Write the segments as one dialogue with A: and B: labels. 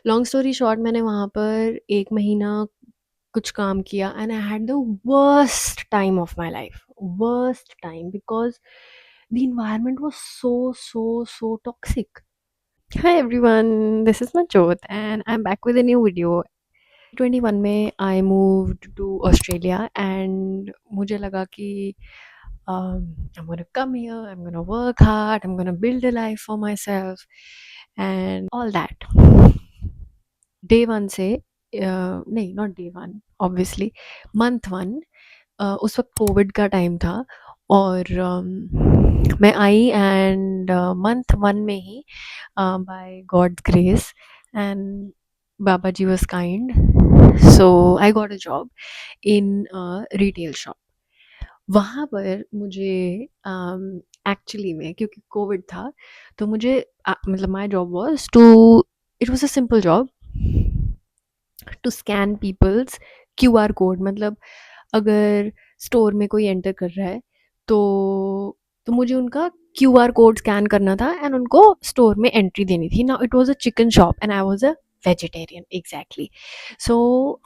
A: Long story short मैंने वहाँ पर 1 महीना कुछ काम किया and I had the worst time of my life. Worst time because the environment was so toxic. Hi everyone, this is Manjot and I'm back with a new video. 2021 में I moved to Australia and मुझे लगा कि I'm gonna come here, I'm gonna work hard, I'm gonna build a life for myself and all that. Day one से नहीं not day one obviously month one उस वक्त Covid का time था और मैं आई एंड मंथ वन में ही by God's grace and Baba ji was kind so I got a job in retail shop. वहाँ पर मुझे एक्चुअली में क्योंकि कोविड था तो मुझे मतलब my job was to it was a simple job to scan people's QR code. मतलब अगर स्टोर में कोई एंटर कर रहा है तो मुझे उनका क्यूआर कोड स्कैन करना था एंड उनको स्टोर में एंट्री देनी थी। Now it was a chicken shop and I was a vegetarian exactly. So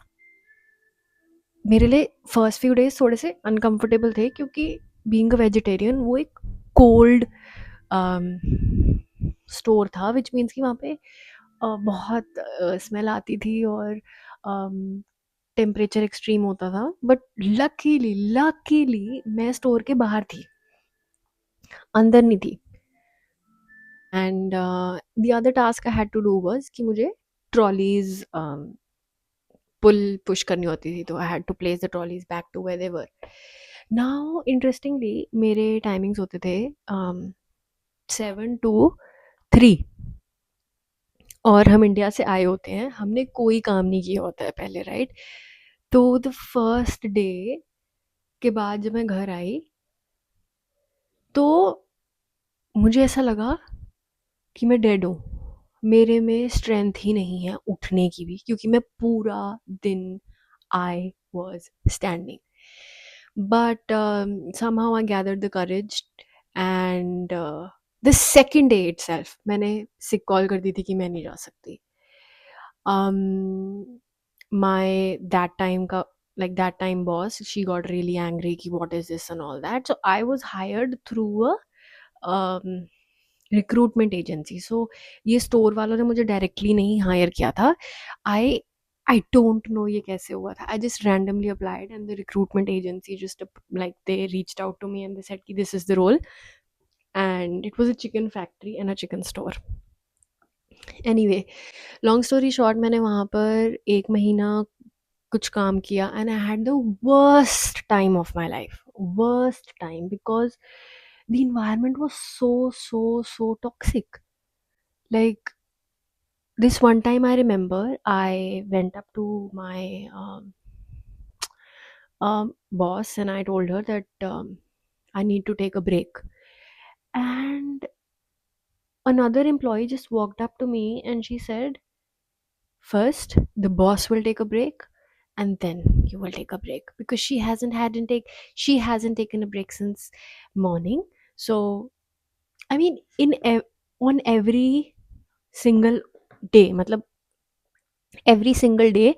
A: मेरे लिए फर्स्ट फ्यू डेज थोड़े से अनकंफर्टेबल थे क्योंकि बीइंग अ वेजिटेरियन वो एक कोल्ड स्टोर था विच मीन्स कि वहाँ पे बहुत स्मेल आती थी और टेम्परेचर एक्सट्रीम होता था। बट लकीली मैं स्टोर के बाहर थी, अंदर नहीं थी। And the other task I had to do was कि मुझे ट्रॉलीज पुल पुश करनी होती थी, तो I had to place the trolleys back to where they were. Now interestingly मेरे टाइमिंग्स होते थे 7 to 3 और हम इंडिया से आए होते हैं, हमने कोई काम नहीं किया होता है पहले, राइट? तो द फर्स्ट डे के बाद जब मैं घर आई तो मुझे ऐसा लगा कि मैं डेड हूँ। मेरे में स्ट्रेंथ ही नहीं है उठने की भी, क्योंकि मैं पूरा दिन I was standing. But somehow I gathered the courage and the second day itself मैंने सिक कॉल कर दी थी कि मैं नहीं जा सकती। um, my that time का like that time boss, she got really angry कि what is this and all that, so I was hired through a recruitment agency. So ये स्टोर वालों ने मुझे डायरेक्टली नहीं हायर किया था। आई आई डोंट नो ये कैसे हुआ था। I just randomly applied and the recruitment agency just like they reached out to me and they said कि this is the role and it was a chicken factory and a chicken store. Anyway, long story short मैंने वहाँ पर 1 महीना कुछ काम किया and I had the worst time of my life. Worst time because the environment was so toxic. Like this one time I remember I went up to my boss and I told her that I need to take a break. And another employee just walked up to me and she said, first, the boss will take a break and then you will take a break, because she hasn't taken a break since morning. So I mean on every single day, मतलब every single day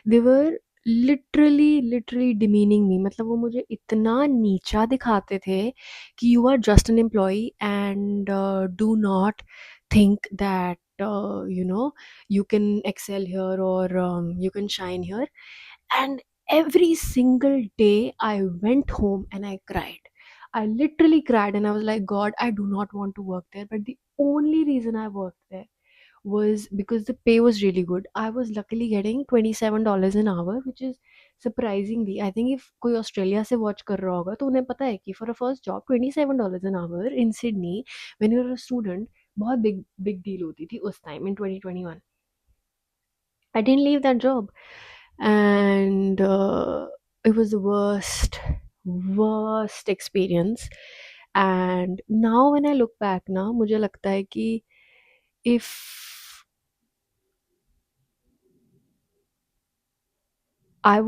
A: they were literally demeaning me. मतलब वो मुझे इतना नीचा दिखाते थे कि you are just an employee and do not think that you know you can excel here or you can shine here. And every single day I went home and I cried. I literally cried and I was like, God, I do not want to work there, but the only reason I worked there was because the pay was really good. I was luckily getting $27 an hour, which is surprisingly, I think if कोई Australia से watch कर रहा होगा तो उन्हें पता है कि for a first job $27 an hour in Sydney when you're a student बहुत big deal होती थी उस time in 2021. I didn't leave that job and it was the worst experience. And now when I look back ना मुझे लगता है कि if I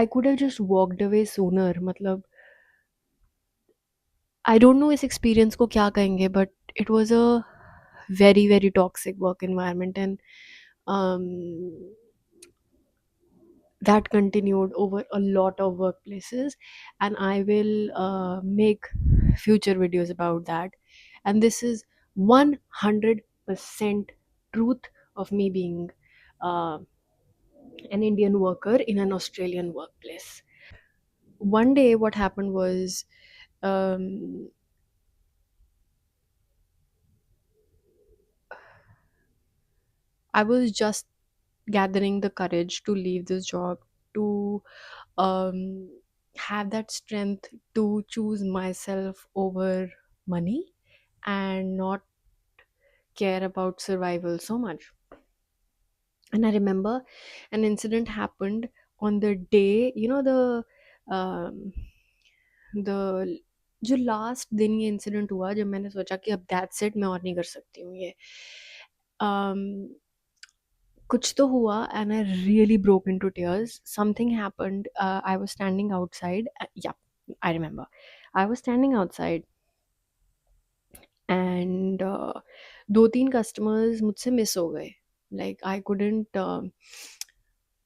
A: could have just walked away sooner। मतलब आई डोंट नो इस एक्सपीरियंस को क्या कहेंगे, but it was a very very toxic work environment, and um, that continued over a lot of workplaces, and I will make future videos about that. And this is 100% truth of me being uh, an Indian worker in an Australian workplace. One day what happened was, um, I was just gathering the courage to leave this job, to um, have that strength to choose myself over money and not care about survival so much. And I remember an incident happened on the day, um, the जो last दिन ये incident हुआ जब मैंने सोचा कि अब that's it, मैं और नहीं कर सकती हूँ ये। um, कुछ तो हुआ and I really broke into tears. Something happened. I was standing outside. Yeah, I remember. I was standing outside and दो तीन कस्टमर्स मुझसे मिस हो गए. Like I couldn't.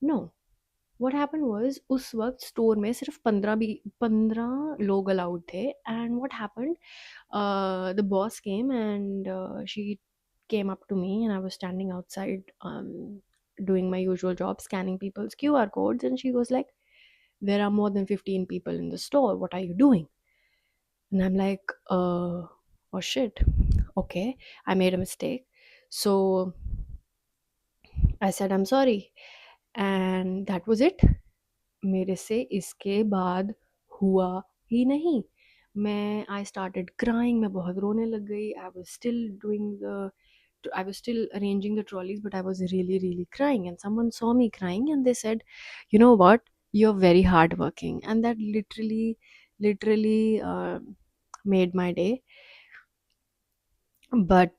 A: No. What happened was उस वक्त स्टोर में सिर्फ 15 लोग अलाउड थे. And what happened? The boss came and she came up to me, and I was standing outside, doing my usual job, scanning people's QR codes, and she was like, "There are more than 15 people in the store. What are you doing?" And I'm like, "Oh shit. Okay, I made a mistake." So I said, "I'm sorry." And that was it. मेरे से इसके बाद हुआ ही नहीं. मैं I started crying, मैं बहुत रोने लग गई. I was still arranging the trolleys, but I was really really crying, and someone saw me crying and they said, "You know what, you're very hardworking." And that literally made my day. But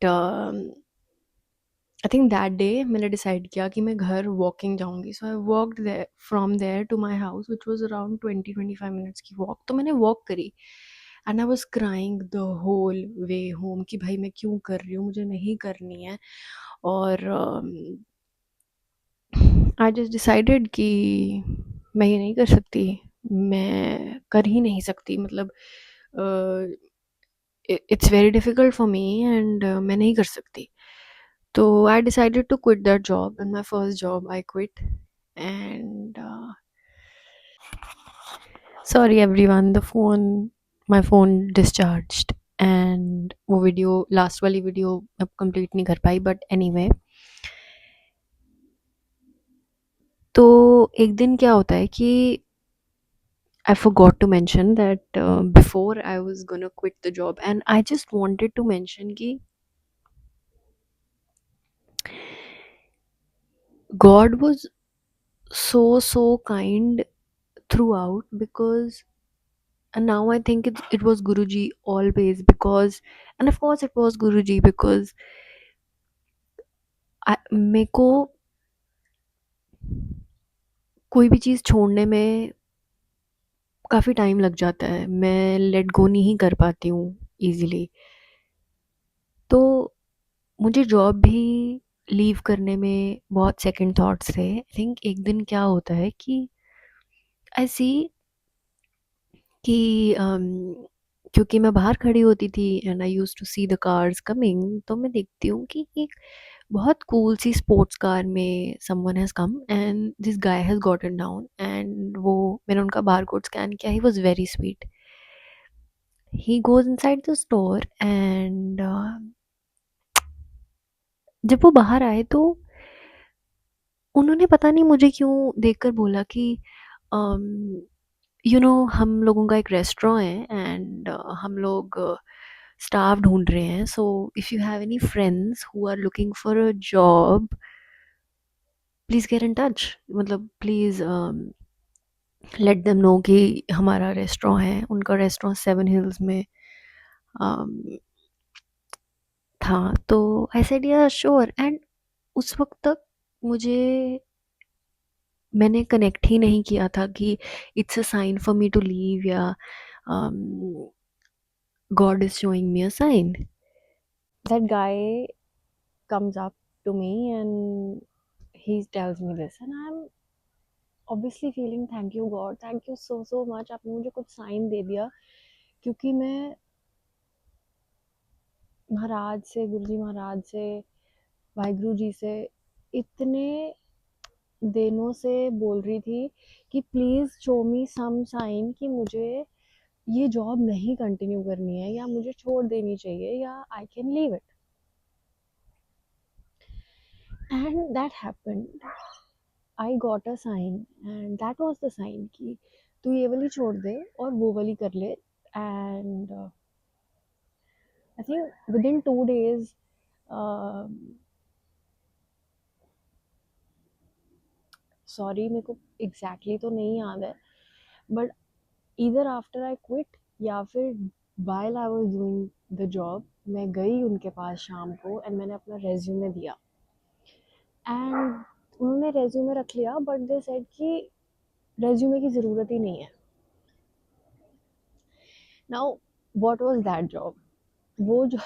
A: I think that day मैंने decide किया कि मैं घर walking जाऊंगी. So I walked there from there to my house which was around 20-25 minutes की walk. तो मैंने walk करी and I was crying the whole way home कि भाई मैं क्यों कर रही हूँ, मुझे नहीं करनी है. और आई जस्ट डिसाइडेड कि मैं ये नहीं कर सकती, मैं कर ही नहीं सकती. मतलब it's very difficult for me and मैं नहीं कर सकती. So I decided to quit that job, and my first job I quit. And sorry everyone, my phone discharged, and वो वीडियो लास्ट वाली वीडियो अब कंप्लीट नहीं कर पाई. बट एनीवे, तो एक दिन क्या होता है कि I forgot to mention that before I was gonna quit the job, and I just wanted to mention कि God was so kind throughout, because and now I think it was Guruji always, because and of course it was Guruji because मेरे को कोई भी चीज़ छोड़ने में काफ़ी time लग जाता है, मैं लेट गो नहीं कर पाती हूँ इजीली. तो मुझे जॉब भी लीव करने में बहुत सेकंड थॉट्स थे. आई थिंक एक दिन क्या होता है कि आई सी कि क्योंकि मैं बाहर खड़ी होती थी and I used to see the cars coming, तो मैं देखती हूँ कि एक बहुत कूल सी स्पोर्ट्स कार में someone has come and this guy has gotten down. And वो मैंने उनका बारकोड स्कैन किया. He was very sweet. He goes inside the store and जब वो बाहर आए तो उन्होंने पता नहीं मुझे क्यों देखकर बोला कि हम लोगों का एक रेस्टोरेंट है एंड हम लोग स्टाफ ढूंढ रहे हैं. So if you have any friends who are looking for a job, please get in touch. मतलब प्लीज़ लेट देम नो कि हमारा रेस्टोरेंट है. उनका रेस्टोरेंट सेवन हिल्स में um, था. तो I said yeah sure. And उस वक्त तक मुझे मैंने कनेक्ट ही नहीं किया था कि it's a sign for me to leave, या God is showing me a sign. That guy comes up to me and he tells me this, and I'm obviously feeling thank you God, thank you so much, आपने मुझे कुछ sign दे दिया, क्योंकि मैं महाराज से, गुरुजी महाराज से, वाहिगुरु जी से इतने दिनों से बोल रही थी कि please show me some sign कि मुझे ये जॉब नहीं कंटिन्यू करनी है या मुझे छोड़ देनी चाहिए या I can leave it, and that happened. I got a sign and that was the sign कि तू ये वाली छोड़ दे और वो वाली कर ले। And I think with in 2 days, sorry मेरे को एग्जैक्टली तो नहीं याद है, but either after I quit या फिर while I was doing the job, मैं गई उनके पास शाम को एंड मैंने अपना रेज्यूमे दिया, एंड उन्होंने रेज्यूमे रख लिया, बट दे सेड कि रेज्यूमे की ज़रूरत ही नहीं है। Now what was that job? वो जो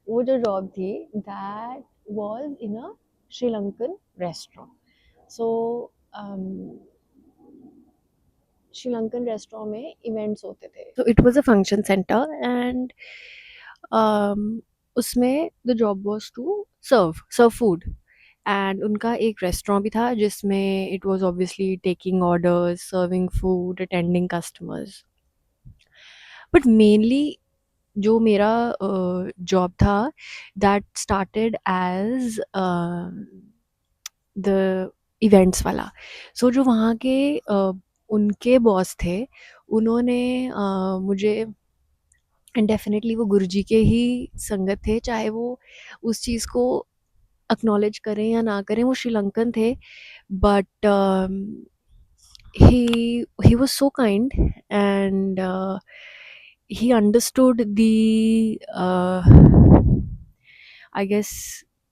A: वो जो जॉब थी, that was in a Sri Lankan restaurant. So Sri Lankan restaurant में इवेंट्स होते थे, so it was a function center, and उसमें the job was to serve food, and उनका एक रेस्टोरेंट भी था जिसमें it was obviously taking orders, serving food, attending customers, but mainly जो मेरा जॉब था, that started as the events वाला। सो जो वहाँ के उनके बॉस थे, उन्होंने मुझे, एंड डेफिनेटली वो गुरुजी के ही संगत थे, चाहे वो उस चीज़ को एक्नॉलेज करें या ना करें, वो श्रीलंकन थे, but he was so kind, and he understood the I guess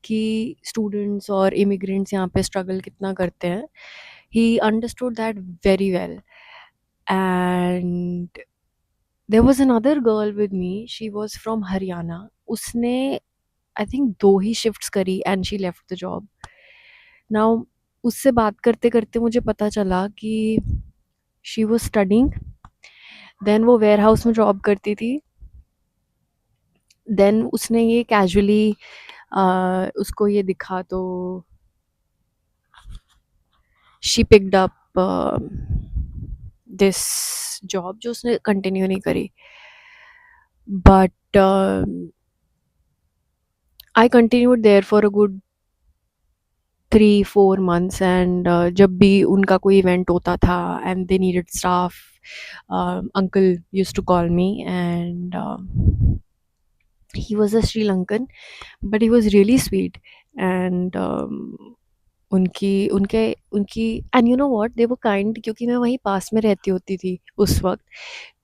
A: कि स्टूडेंट्स और इमिग्रेंट्स यहाँ पे स्ट्रगल कितना करते हैं। He understood that very well, and there was another girl with me, she was from Haryana, उसने I think 2 ही शिफ्ट्स करी and she left the job. Now उससे बात करते करते मुझे पता चला कि शी was studying, देन वो वेयर हाउस में जॉब करती थी, देन उसने ये कैजुअली उसको ये दिखा तो she picked up this job जो उसने कंटिन्यू नहीं करी, but I continued there for a good 3-4 months, and जब भी उनका कोई इवेंट होता था and they needed staff, uncle used to call me, and he was a Sri Lankan, but he was really sweet, and उनकी उनके उनकी and you know what, they were kind, क्योंकि मैं वहीं पास में रहती होती थी उस वक्त,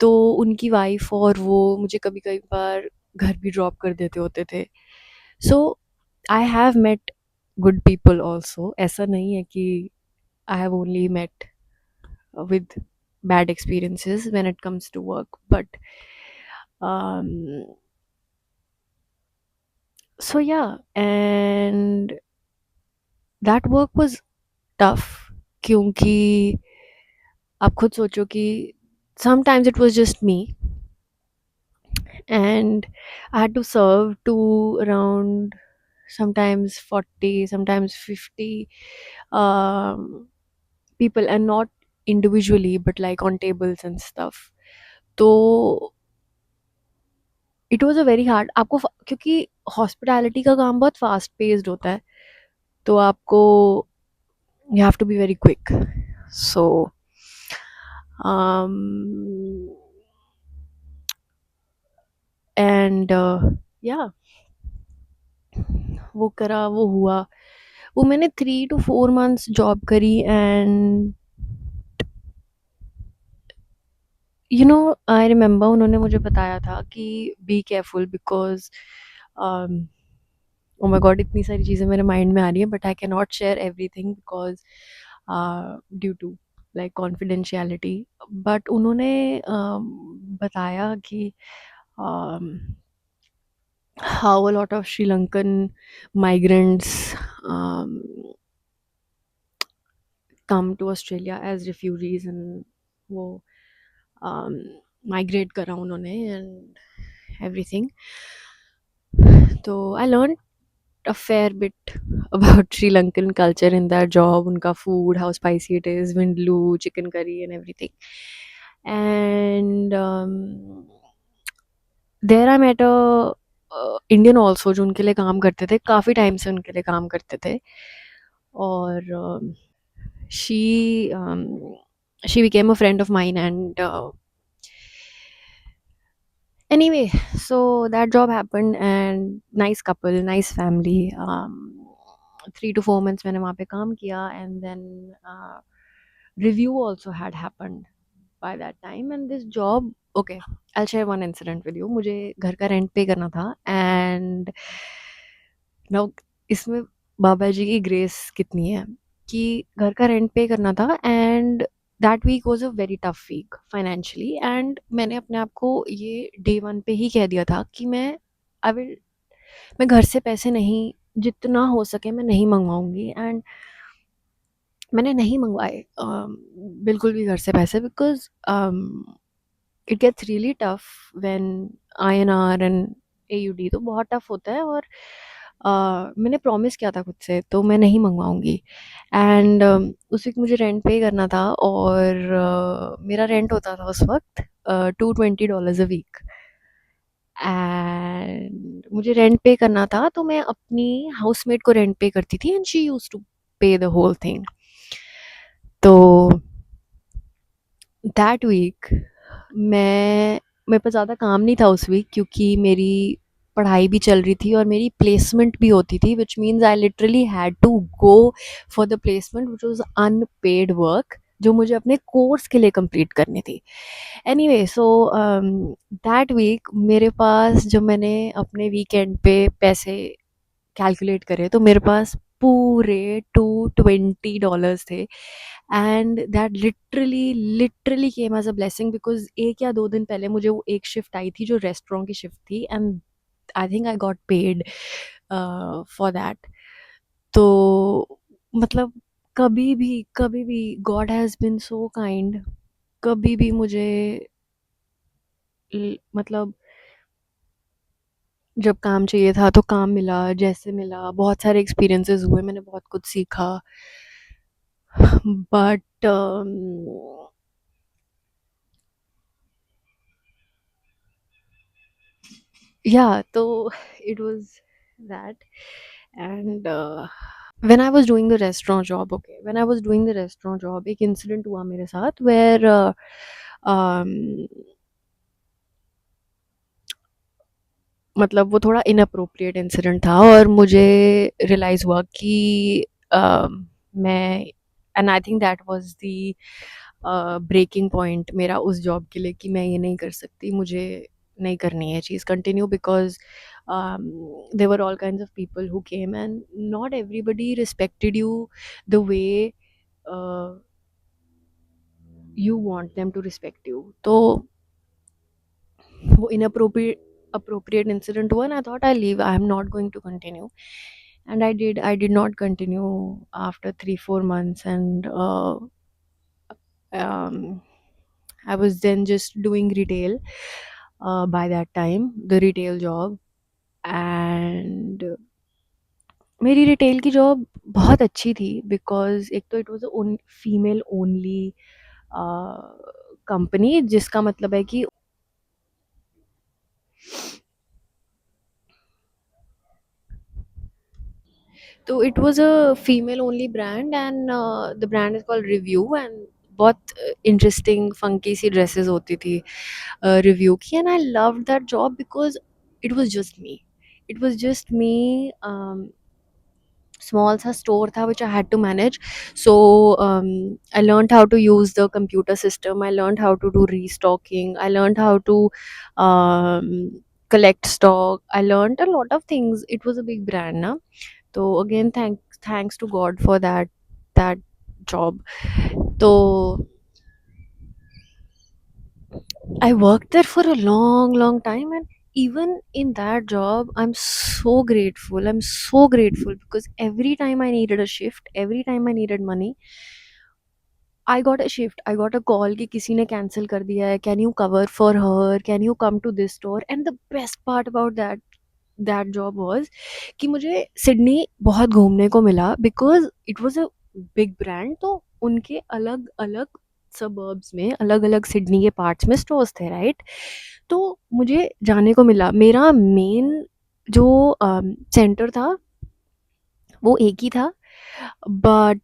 A: तो उनकी वाइफ और वो मुझे कभी कभी बार घर भी ड्रॉप कर देते होते थे। So I have met good people also, ऐसा नहीं है कि I have only met with bad experiences when it comes to work, but um so yeah, and that work was tough, क्योंकि आप खुद सोचो कि sometimes it was just me, and I had to serve to around sometimes 40, sometimes 50 um, people, and not individually but like on tables and stuff. तो it was a very hard, आपको क्योंकि hospitality का काम बहुत fast paced होता है, तो आपको you have to be very quick. So and yeah वो करा, वो हुआ, वो मैंने 3 to 4 months जॉब करी, and you know I remember उन्होंने मुझे बताया था कि be careful, because oh my God, इतनी सारी चीज़ें मेरे माइंड में आ रही हैं, but I can not share everything because due to like confidentiality, but उन्होंने बताया कि how a lot of Sri Lankan migrants um, come to Australia as refugees, and वो um, migrate करा उन्होंने and everything. So I learned a fair bit about Sri Lankan culture in that job, unka food, how spicy it is, vindaloo, chicken curry, and everything. And there I met a Indian also जो उनके लिए काम करते थे, काफ़ी time से उनके लिए काम करते थे. और she became a friend of mine, and anyway, so that job happened, and nice couple, nice family. 3 to 4 months मैंने वहाँ पे काम किया, and then review also had happened by that time. And this job, okay, I'll share one incident with you. मुझे घर का rent पे करना था, and now इसमें बाबा जी की ग्रेस कितनी है कि घर का रेंट पे करना था, and that week was a very tough week financially. And मैंने अपने आप को ये डे वन पे ही कह दिया था कि आई विल मैं घर से पैसे नहीं, जितना हो सके मैं नहीं मंगवाऊंगी. एंड मैंने नहीं मंगवाए बिल्कुल भी घर से पैसे, because it gets really tough when INR and AUD तो बहुत टफ होता है. और मैंने प्रॉमिस किया था खुद से, तो मैं नहीं मंगवाऊंगी. एंड उस वीक मुझे रेंट पे करना था, और मेरा रेंट होता था उस वक्त $220 अ वीक. एंड मुझे रेंट पे करना था, तो मैं अपनी हाउसमेट को रेंट पे करती थी, एंड शी यूज्ड टू पे द होल थिंग. तो दैट वीक मैं मेरे पास ज़्यादा काम नहीं था उस वीक, क्योंकि मेरी पढ़ाई भी चल रही थी और मेरी प्लेसमेंट भी होती थी, which means I literally had to go for the placement which was unpaid work, जो मुझे अपने कोर्स के लिए कंप्लीट करनी थी. एनीवे, सो दैट वीक मेरे पास, जब मैंने अपने वीकेंड पे पैसे कैलकुलेट करे, तो मेरे पास पूरे $220 थे. And that literally literally came as a blessing, because 1 या 2 दिन पहले मुझे वो एक शिफ्ट आई थी जो रेस्टोरेंट की शिफ्ट थी, and I think I got paid for that. तो मतलब कभी भी God has been so kind. कभी भी मुझे मतलब जब काम चाहिए था तो काम मिला, जैसे मिला. बहुत सारे एक्सपीरियंसेस हुए, मैंने बहुत कुछ सीखा. But yeah, so it was that. And when I was doing the restaurant job, okay, when I was doing the restaurant job, एक incident हुआ मेरे साथ where um, मतलब वो थोड़ा इनअप्रोप्रिएट इंसिडेंट था, और मुझे रियलाइज़ हुआ कि मैं, and I think that was the breaking point मेरा उस जॉब के लिए, कि मैं ये नहीं कर सकती, मुझे नहीं करनी है चीज़ continue, because there were all kinds of people who came, and not everybody respected you the way you want them to respect you. तो वो inappropriate incident हुआ, and I thought I leave, I am not going to continue. And I did not continue after 3 4 months. And um, I was then just doing retail by that time, the retail job. And मेरी retail की job बहुत अच्छी थी, because एक तो it was female only company, जिसका मतलब है कि तो it was a female only brand, and the brand is called review. And बहुत इंटरेस्टिंग फंकी सी ड्रेसेस होती थी रिव्यू की, and I love that job because it was just me. small सा store था which I had to manage. So I learned how to use the computer system, I learned how to do restocking, I learned how to um, collect stock, I learned a lot of things. It was a big brand na. So again, thanks to God for that job. So I worked there for a long time, and even in that job, I'm so grateful, because every time I needed a shift, every time I needed money, I got a shift, I got a call कि किसी ने cancel कर दिया है, can you cover for her, can you come to this store. And the best part about that job was कि मुझे Sydney बहुत घूमने को मिला, because it was a big brand. तो उनके अलग अलग suburbs में, अलग अलग सिडनी के parts में stores थे, right? तो मुझे जाने को मिला. मेरा main जो center था वो एक ही था, but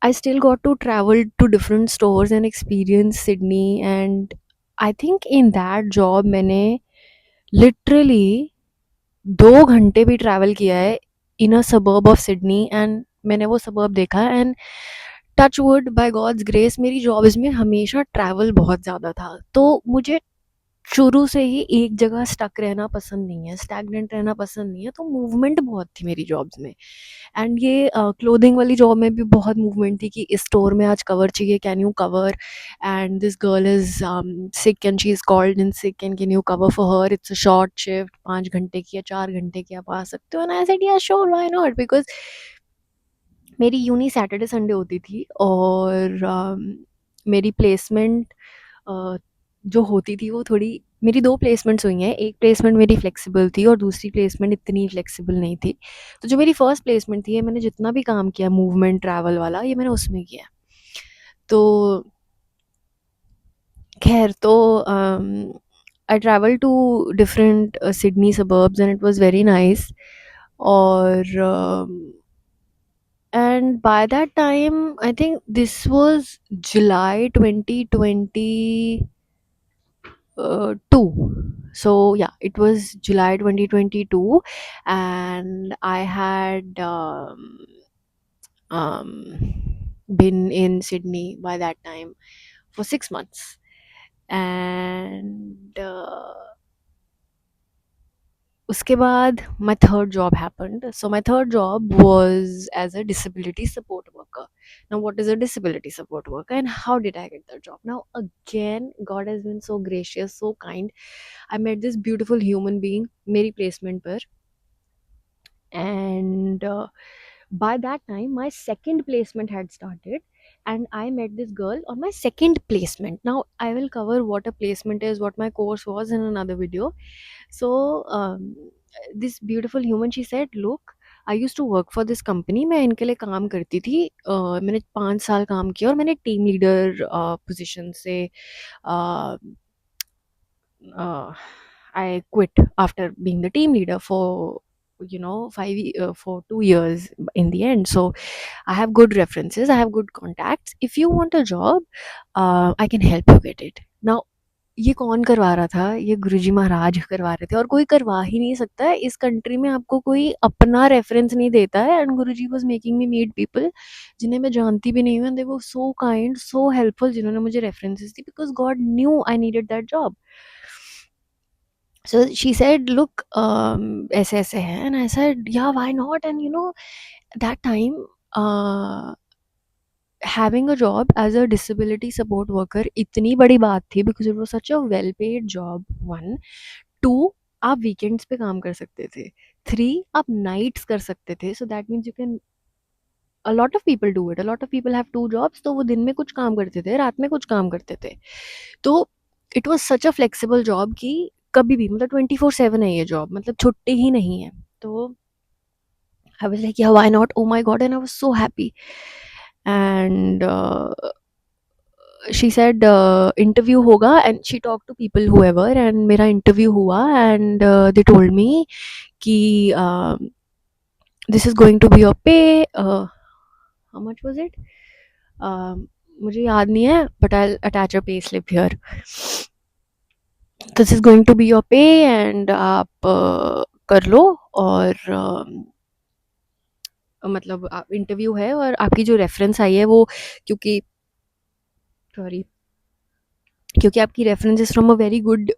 A: I still got to travel to different stores and experience Sydney. And I think in that job मैंने literally 2 घंटे भी ट्रैवल किया है in a suburb of Sydney, and मैंने वो सबर्ब देखा. And touch wood, by God's grace, मेरी jobs में हमेशा ट्रैवल बहुत ज़्यादा था. तो मुझे शुरू से ही एक जगह स्टक रहना पसंद नहीं है, स्टैग्नेंट रहना पसंद नहीं है. तो मूवमेंट बहुत थी मेरी जॉब्स में. एंड ये क्लोथिंग वाली जॉब में भी बहुत मूवमेंट थी कि इस स्टोर में आज कवर चाहिए, can you cover, and this girl is sick and she is called in sick, and can you cover for her, it's a short shift, 5 घंटे की या 4 घंटे की, आप आ सकते हो. And I said yeah sure, why not, because मेरी uni Saturday Sunday होती थी. और मेरी प्लेसमेंट जो होती थी वो थोड़ी, मेरी 2 प्लेसमेंट्स हुई हैं. एक प्लेसमेंट मेरी फ्लेक्सिबल थी और दूसरी प्लेसमेंट इतनी फ्लेक्सिबल नहीं थी. तो जो मेरी फर्स्ट प्लेसमेंट थी, ये मैंने जितना भी काम किया मूवमेंट ट्रैवल वाला, ये मैंने उसमें किया. तो खैर, तो I travel to different Sydney suburbs and it was very nice. और and by that time, I think this was July 2022. So yeah, it was July 2022, and I had been in Sydney by that time for 6 months. And उसके बाद my third job happened. So my third job was as a disability support worker. Now, what is a disability support worker and how did I get that job? Now, again, God has been so gracious, so kind. I met this beautiful human being मेरी placement पर. And by that time, my second placement had started, and I met this girl on my second placement. Now, I will cover what a placement is, what my course was in another video. So this beautiful human, she said, look, I used to work for this company. मैं इनके लिए काम करती थी. मैंने 5 साल काम किया और मैंने टीम लीडर पोजीशन से I quit after being the team leader for 2 years in the end. So I have good references, I have good contacts. If you want a job, I can help you get it. Now, ये कौन करवा रहा था? ये गुरुजी महाराज करवा रहे थे, और कोई करवा ही नहीं सकता है इस कंट्री में. आपको कोई अपना रेफरेंस नहीं देता है. And Guruji was making me meet people जिन्हें मैं जानती भी नहीं हूँ, and they were so kind, so helpful, जिन्होंने मुझे रेफरेंसेस दी, because God knew I needed that job. So she said, look, ऐसे ऐसे है. And I said, yeah, why not? And that time, having a job as a disability support worker इतनी बड़ी बात थी, because it was such a well paid job. 1, 2, आप weekends पे काम कर सकते थे. 3, आप nights कर सकते थे. So that means you can, a lot of people do it, a lot of people have 2 jobs. तो वो दिन में कुछ काम करते थे, रात में कुछ काम करते थे. तो it was such a flexible job कि कभी भी, मतलब 24/7 है ये जॉब, मतलब छुट्टी ही नहीं है. तो I was like, yeah why not, oh my God. And I was so happy. And she said interview होगा, and she talk to people whoever. And मेरा इंटरव्यू हुआ, एंड दे टोल्ड मी कि this is going to be your pay. How much was it? मुझे याद नहीं है, but I attach a pay slip here. This is going to be your pay, and आप कर लो. और मतलब इंटरव्यू है, और आपकी जो रेफरेंस आई है वो, क्योंकि सॉरी, क्योंकि आपकी reference is from a very good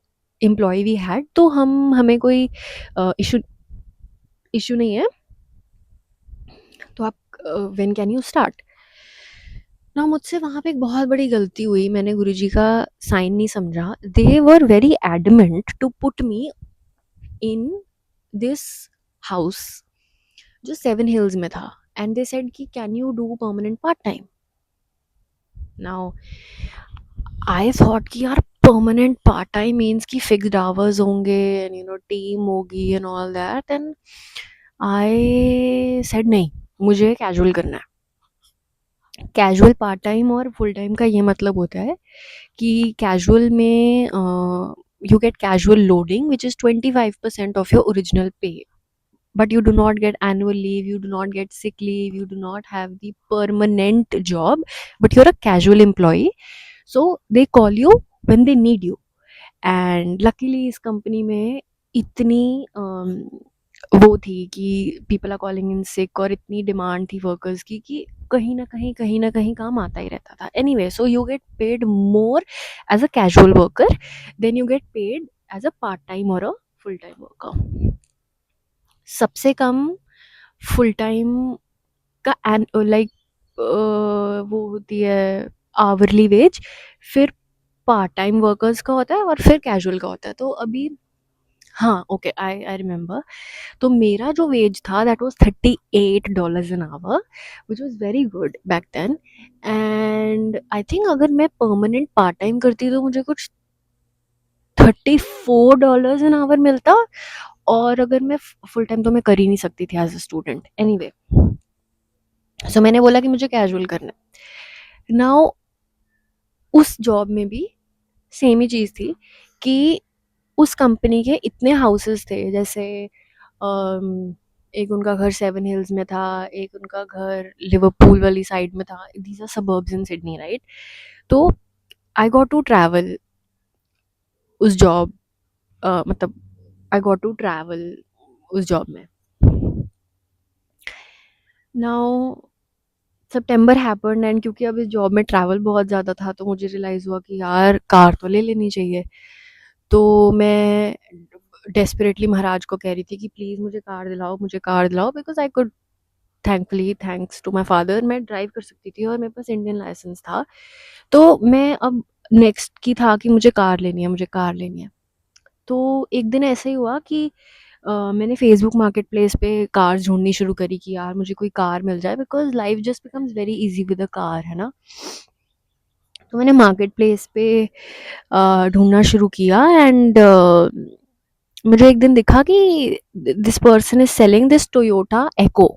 A: employ we had, तो हमें कोई इशू इशू नहीं है. तो आप व्हेन कैन यू स्टार्ट? ना मुझसे वहाँ पे एक बहुत बड़ी गलती हुई, मैंने गुरुजी का साइन नहीं समझा। They were very adamant to put me in this house जो सेवन हिल्स में था, एंड दे सेड कि can you do permanent part time. Now I thought कि यार परमानेंट पार्ट टाइम मीन्स कि फिक्स्ड आवर्स होंगे एंड यू नो टीम होगी and all that, and I said नहीं, मुझे कैजुअल करना है। कैजुअल पार्ट टाइम और फुल टाइम का ये मतलब होता है कि कैजुअल में you get casual loading which is 25% of your original पे, but you do not get annual leave, you do not get sick leave, you do not have the permanent job, but you're a casual employee, so they call you when they need you. And luckily इस company में इतनी वो थी कि people are calling in सिक, और इतनी demand थी workers की कि कहीं ना कहीं काम आता ही रहता था। Anyway, so you get paid more as a casual worker then you get paid as a part time और अ फुल टाइम वर्कर। सबसे कम फुल टाइम का एंड लाइक वो होती है आवरली वेज, फिर पार्ट टाइम वर्कर्स का होता है और फिर कैजुअल का होता है। तो अभी हाँ, ओके, आई आई रिमेंबर। तो मेरा जो वेज था that was $38 an hour, which was very good back then. And I think अगर मैं परमानेंट पार्ट टाइम करती तो मुझे कुछ $34 एन आवर मिलता, और अगर मैं फुल टाइम तो मैं कर ही नहीं सकती थी एज अ स्टूडेंट। एनीवे, सो मैंने बोला कि मुझे कैजुअल करना है। नाउ उस जॉब में भी सेम ही चीज़ थी कि उस कंपनी के इतने हाउसेस थे, जैसे एक उनका घर सेवन हिल्स में था, एक उनका घर लिवरपूल वाली साइड में था। These are suburbs in Sydney, right? तो आई गॉट टू ट्रैवल उस जॉब, मतलब आई गॉट टू ट्रैवल उस जॉब में। नाउ सितंबर हैपेंड, एंड क्योंकि अब इस जॉब में ट्रैवल बहुत ज़्यादा था तो मुझे रियलाइज़ हुआ कि यार कार तो ले लेनी चाहिए। तो मैं डेस्परेटली महाराज को कह रही थी कि प्लीज़ मुझे कार दिलाओ, मुझे कार दिलाओ, because I could, thankfully thanks to my father, मैं ड्राइव कर सकती थी और मेरे पास इंडियन लाइसेंस था। तो मैं अब नेक्स्ट की था कि मुझे कार लेनी है, मुझे कार लेनी है। तो एक दिन ऐसा ही हुआ कि मैंने फेसबुक मार्केट प्लेस पे कार्स ढूंढनी शुरू करी कि यार मुझे कोई कार मिल जाए, because life just becomes very easy with a car, है ना? तो मैंने मार्केट प्लेस पे ढूंढना शुरू किया, एंड मुझे एक दिन दिखा कि this person is selling this Toyota Echo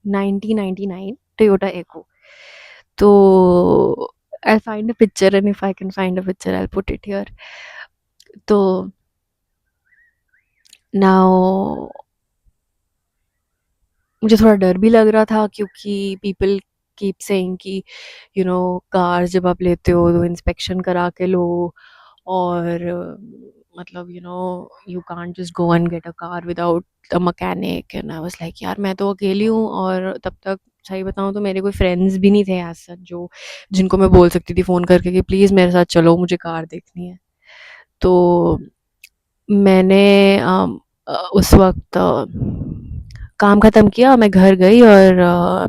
A: 1999, Toyota Echo. तो I find a picture, and if I can find a picture I put it here. तो नाउ मुझे थोड़ा डर भी लग रहा था क्योंकि पीपल कीप सेइंग कि यू नो कार जब आप लेते हो तो इंस्पेक्शन करा के लो, और मतलब you can't just go and get a car without a mechanic. And I was like यार मैं तो अकेली हूँ, और तब तक सही बताऊँ तो मेरे कोई फ्रेंड्स भी नहीं थे ऐसा सच जो जिनको मैं बोल सकती थी फ़ोन करके कि प्लीज़ मेरे साथ चलो, मुझे कार देखनी है। तो मैंने उस वक़्त काम ख़त्म किया, मैं घर गई और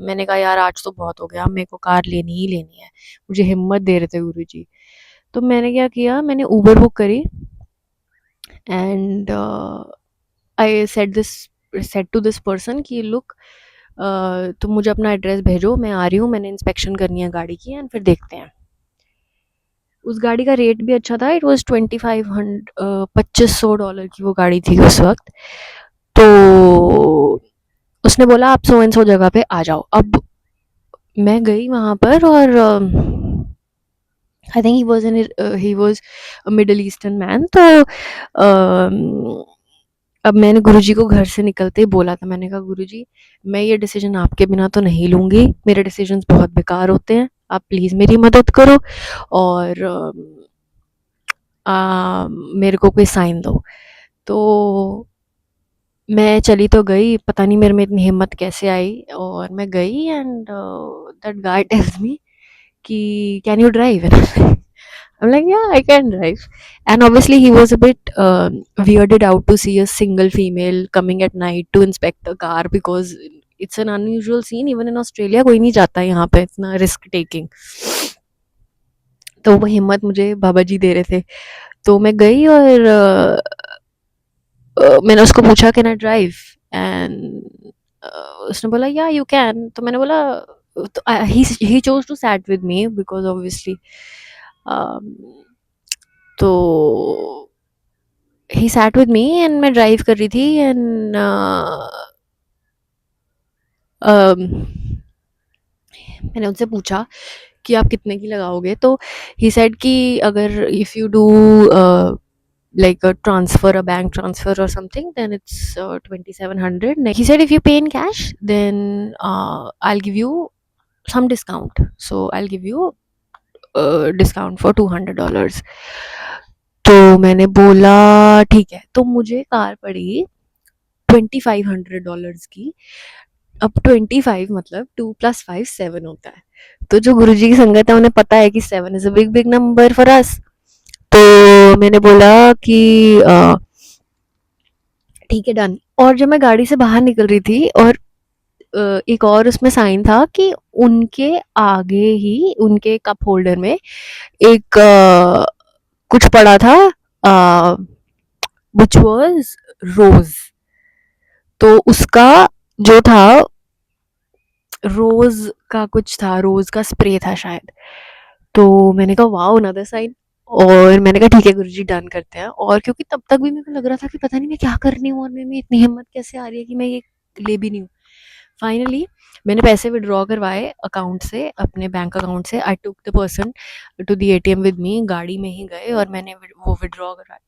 A: मैंने कहा यार आज तो बहुत हो गया, अब मेरे को कार लेनी ही लेनी है। मुझे हिम्मत दे रहे थे गुरुजी। तो मैंने क्या किया, मैंने उबर बुक करी, and I said to this person कि लुक, तुम मुझे अपना एड्रेस भेजो, मैं आ रही हूँ, मैंने इंस्पेक्शन करनी है गाड़ी की, एंड फिर देखते हैं। उस गाड़ी का रेट भी अच्छा था, इट वाज 2500 $2500 की वो गाड़ी थी उस वक्त। तो उसने बोला आप सो एंड सो जगह पे आ जाओ। अब मैं गई वहाँ पर, और I think he was a middle eastern man. तो अब मैंने गुरुजी को घर से निकलते ही बोला था, मैंने कहा गुरुजी मैं ये डिसीजन आपके बिना तो नहीं लूँगी, मेरे डिसीजंस बहुत बेकार होते हैं, आप प्लीज़ मेरी मदद करो, और मेरे को कोई साइन दो। तो मैं चली तो गई, पता नहीं मेरे में इतनी हिम्मत कैसे आई, और मैं गई, and that guy tells me कि can you drive? I'm like, yeah, I can drive. And obviously, he was a bit weirded out to see a single female coming at night to inspect a car, because it's an unusual scene, even in Australia कोई नहीं जाता यहाँ पे इतना risk taking. तो वो हिम्मत मुझे बाबा जी दे रहे थे। तो मैं गई और मैंने उसको पूछा कैन आई ड्राइव, एंड उसने बोला या यू कैन। तो मैंने बोला, तो he chose to sat with me because obviously, तो he sat with me and मैं ड्राइव कर रही थी, एंड मैंने उनसे पूछा कि आप कितने की लगाओगे, तो ही सेड कि अगर if you do like a transfer, a bank transfer or something, then it's 2700. He said if you pay in cash, then I'll give you some discount, so I'll give you discount for $200. तो मैंने बोला ठीक है, तो मुझे car पड़ी $2500 की। अब 25 मतलब 2 + 5 7 होता है। तो जो गुरुजी की संगत है उन्हें पता है कि 7 is a big big number for us. तो मैंने बोला कि ठीक है डन। और जब मैं गाड़ी से बाहर निकल रही थी, और एक और उसमें साइन था कि उनके आगे ही उनके कप होल्डर में एक कुछ पड़ा था, विच वाज रोज। तो उसका जो था, रोज का कुछ था, रोज का स्प्रे था शायद। तो मैंने कहा वाओ अनदर साइन। और मैंने कहा ठीक है गुरुजी डन करते हैं। और क्योंकि तब तक भी मेरे को लग रहा था कि पता नहीं मैं क्या कर रही हूँ, और मेरे में इतनी हिम्मत कैसे आ रही है कि मैं ये ले भी नहीं हूँ। फाइनली मैंने पैसे विड्रॉ करवाए अकाउंट से, अपने बैंक अकाउंट से। I took the person to the ATM with me, गाड़ी में ही गए और मैंने वो विड्रॉ करवाया।